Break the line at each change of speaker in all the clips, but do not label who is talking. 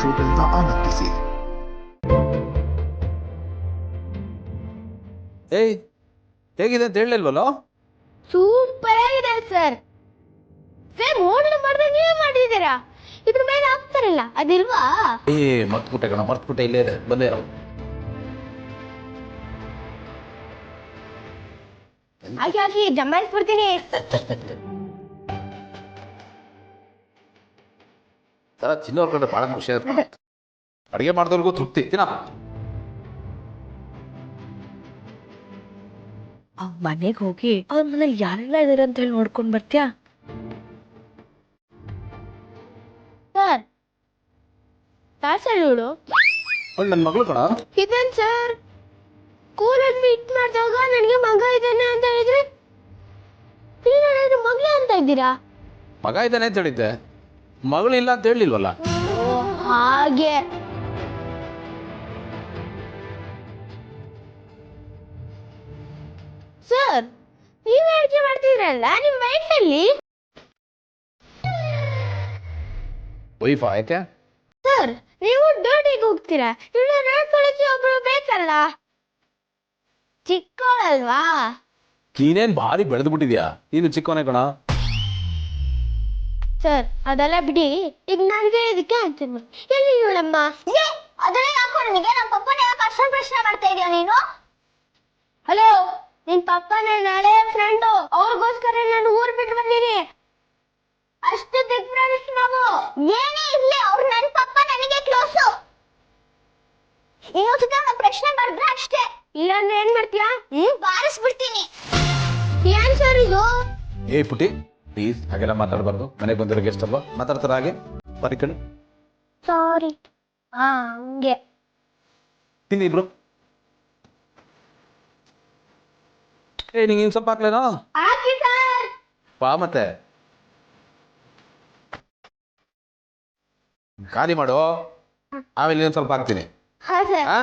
ಶೋಗಳಿಂದ ಆನಂದಿಸಿ.
ಏಯ್, ಹೇಗಿದೆ ಅಂತ ಹೇಳಲಿಲ್ವಲ್ಲ?
ಸೂಪರ್ ಆಗಿದೆ ಸರ್. ಸರ್ ಹೋಟೆಲ್ ಮಾಡ್ದಂಗೆ ಮಾಡಿದ್ದೀರಾ. ಇದ್ರ ಮೇಲೆ ಹಾಕ್ತಾರಲ್ಲ ಅದಿಲ್ವಾ?
ಮರ್ತ್ಬಿಟ್ಟೆ ಕಣ, ಮರ್ತ್ಬಿಟ್ಟೆ. ಇಲ್ಲೇ ಇದೆ, ಬಂದೇ
ಹಾಕಿ ಜಮಾಯಿಸ್ಬಿಡ್ತೀನಿ.
ಚಿನ್ನವ್ರ ಕಡೆ ಭಾಳ ಖುಷಿ ಆಯ್ತು. ಅಡುಗೆ ಮಾಡಿದವ್ರಿಗೂ ತೃಪ್ತಿ. ತಿನ್ನಪ್ಪ.
ಮನೆಗೆ ಹೋಗಿ ಅವ್ರ ಮನೇಲಿ ಯಾರೆಲ್ಲ ಇದಾರೆ ಅಂತ ಹೇಳಿ ನೋಡ್ಕೊಂಡ್ ಬರ್ತೀಯಾ?
ಸರ್ ಸರ್ ಇವಳು
ನನ್ನ ಮಗಳು ಕಣ.
ಇದೇನ್ ಸರ್, ಸ್ಕೂಲಲ್ಲಿ ಮೀಟ್ ಮಾಡಿದಾಗ ನನಗೆ ಮಗ ಇದ್ದಾನೆ ಅಂತ ಹೇಳಿದ್ರೆ ನೀವು ಮಗಳೇ ಅಂತ ಇದ್ದೀರಾ?
ಮಗ ಇದ್ದಾನೆ ಅಂತ ಹೇಳಿದ್ದೆ, ಮಗಳಿಲ್ಲ ಅಂತ ಹೇಳಿಲ್ವಲ್ಲ.
ಹಾಗೆ ಸರ್, ನೀವ್ ಅಡಿಗೆ ಮಾಡ್ತಿದ್ರಲ್ಲ ನಿಮ್ ವೈಫಲ್ಲಿ?
ವೈಫಾ? ಯಾಕೆ
ಸರ್, ನೀವು ಡ್ಯೂಟಿಗೆ ಹೋಗ್ತೀರಾ, ಇವಳು ನೋಡ್ಕೊಳ್ಳೋಕೆ ಒಬ್ರು ಬೇಕಲ್ಲ, ಚಿಕ್ಕವಳಲ್ವಾ?
ನೀನೇನ್ ಭಾರಿ ಬೆಳೆದು ಬಿಟ್ಟಿದ್ಯಾ. ನೀನು ಚಿಕ್ಕವನೇ ಕಣ.
ಸರ್ ಅದೆಲ್ಲ ಬಿಡಿ, ಈಗ ನನಗೆ ಇದಕ್ಕೆ ಅಂತೀನಿ. ಎಲ್ಲಿ ಇವಳಮ್ಮ? ಅದೆಲ್ಲ ಯಾಕೋ ನನಗೆ ನಮ್ಮ ಪಪ್ಪನ ಯಾಕೆ ಅಷ್ಟೊಂದು ಪ್ರಶ್ನೆ ಮಾಡ್ತಾ ಇದೀಯ ನೀನು? ಹಲೋ, ನಿನ್ ಪಪ್ಪನ ನಾಳೆ ಫ್ರೆಂಡು, ಅವ್ರಿಗೋಸ್ಕರ ನಾನು ಊರ್ ಬಿಟ್ಟು ಬಂದೀನಿ. ಅಷ್ಟು ದಿಗ್ ಫ್ರೆಂಡ್ಸ್ ನಾವು. ಏನೇ ಇರ್ಲಿ, ಅವ್ರು ನನ್ನ ಪಪ್ಪ ನನಗೆ ಕ್ಲೋಸು. ಇನ್ನೊಂದ್ಸತಿ ನನ್ನ ಪ್ರಶ್ನೆ ಮಾಡಿದ್ರೆ ಅಷ್ಟೇ, ಇಲ್ಲ ಅಂದ್ರೆ ಏನ್ ಮಾಡ್ತೀಯಾ? ಬಾರಿಸ್ಬಿಡ್ತೀನಿ. ಏನ್ ಸರ್ ಇದು?
ಏ ಪುಟಿ, ಪ್ಲೀಸ್ ಹಾಗೆಲ್ಲ ಮಾತಾಡಬಾರ್ದು. ಮನೆಗೆ ಬಂದಿರೋ ಗೆಸ್ಟ್ ಅಲ್ವಾ, ಮಾತಾಡ್ತಾರ ಹಾಗೆ ಬರೀ ಕಣ್.
ಸಾರಿ. ಹಂಗೆ
ತಿನ್ನಿ ಇಬ್ರು. ಏ ನಿಂಗೆ ಇನ್ನು ಸ್ವಲ್ಪ ಹಾಕ್ಲೇನೋ?
ಹಾಕಿ ಸರ್.
ಬಾ ಮತ್ತೆ ಖಾಲಿ ಮಾಡು, ಆಮೇಲೆ ಇನ್ನೊಂದು ಸ್ವಲ್ಪ ಹಾಕ್ತೀನಿ.
ಹಾ ಸರ್.
ಆ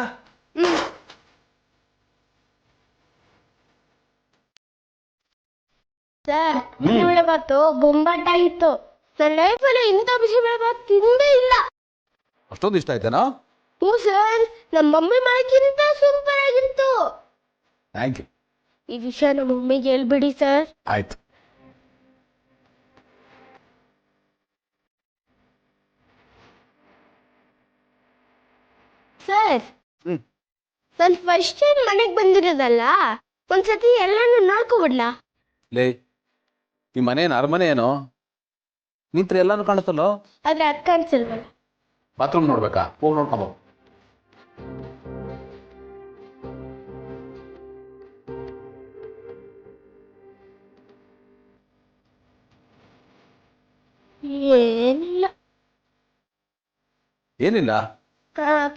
ಸರ್, ಬಿಸಿಬೇಳೆ ಭಾತು ಬೊಂಬಾಟಾಗಿತ್ತು. ನನ್ನ ಲೈಫಲ್ಲಿ ಇಂಥ ಬಿಸಿಬೇಳೆ ಭಾತ್ ತಿಂದೇ ಇಲ್ಲ.
ಅಷ್ಟೊಂದು ಇಷ್ಟ ಆಯ್ತೇನೋ?
ಹ್ಞೂ ಸರ್, ನಮ್ಮ ಮಮ್ಮಿ ಮಾಡೋಕ್ಕಿಂತ ಸೂಪರ್ ಆಗಿತ್ತು.
Thank you.
ಈ ವಿಷಯ ನಮ್ಮ ಮಮ್ಮಿಗೆ ಹೇಳ್ಬಿಡಿ ಸರ್.
ಆಯ್ತು.
ಸರ್, ನಾನು ಫಸ್ಟ್ ಟೈಮ್ ಮನೆಗೆ ಬಂದಿರೋದಲ್ಲ, ಒಂದ್ಸತಿ ಎಲ್ಲಾನು ನೋಡ್ಕೊಬಿಡ್ಲಾ?
ಲೇ, ಈ ಮನೇನು ಅರಮನೆ ಏನೋ, ನಿಂತ್ರೆ ಎಲ್ಲಾನು ಕಾಣುತ್ತಲ್ಲೋ.
ಆದ್ರೆ ಅಕ್ಕ ಅನ್ಸಲ್ವಲ್ಲ.
ಬಾತ್ರೂಮ್ ನೋಡ್ಬೇಕಾ? ಹೋಗಿ ನೋಡ್ಕೊಂಬ.
ಏನಿಲ್ಲ.
ಏನಿಲ್ಲ?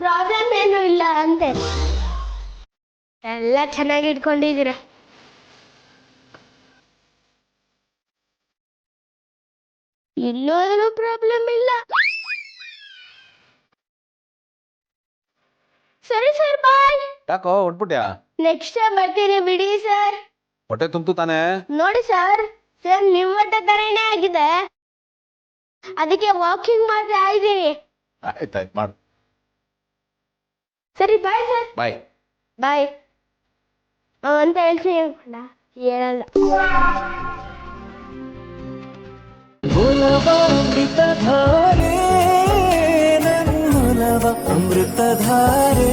ಪ್ರಾಬ್ಲಮ್ ಏನು ಇಲ್ಲ ಅಂತೆ. ಎಲ್ಲ ಚೆನ್ನಾಗಿ ಇಟ್ಕೊಂಡಿದ್ದೀರ. ಇಲ್ಲೂ ಏನೂ ಪ್ರಾಬ್ಲಮ್ ಇಲ್ಲ. ಸರಿ ಸರ್, ಬಾಯ್.
ಯಾಕೋ ಹೊಟ್ಬಿಟ್ಯಾ?
ನೆಕ್ಸ್ಟ್ ಟೈಮ್ ಬರ್ತೀನಿ ಬಿಡಿ ಸರ್.
ಹೊಟ್ಟೆ ತುಂಬ್ತು ತಾನೇ?
ನೋಡಿ ಸರ್, ಸರ್ ನಿಮ್ಮ ಹೊಟ್ಟೆ ತರನೇ ಆಗಿದೆ, ಅದಕ್ಕೆ ವಾಕಿಂಗ್ ಮಾಡ್ತಾ ಇದ್ದೀನಿ.
ಆಯ್ತಾಯ್ತು ಮಾಡು.
ಸರಿ ಬಾಯ್ ಸರ್.
ಬಾಯ್
ಬಾಯ್ ಅಂತ ಹೇಳ್ತೀನಿ ಅನ್ಕೊಂಡ, ಹೇಳಲ್ಲ.
ಅಮೃತಧಾರೆ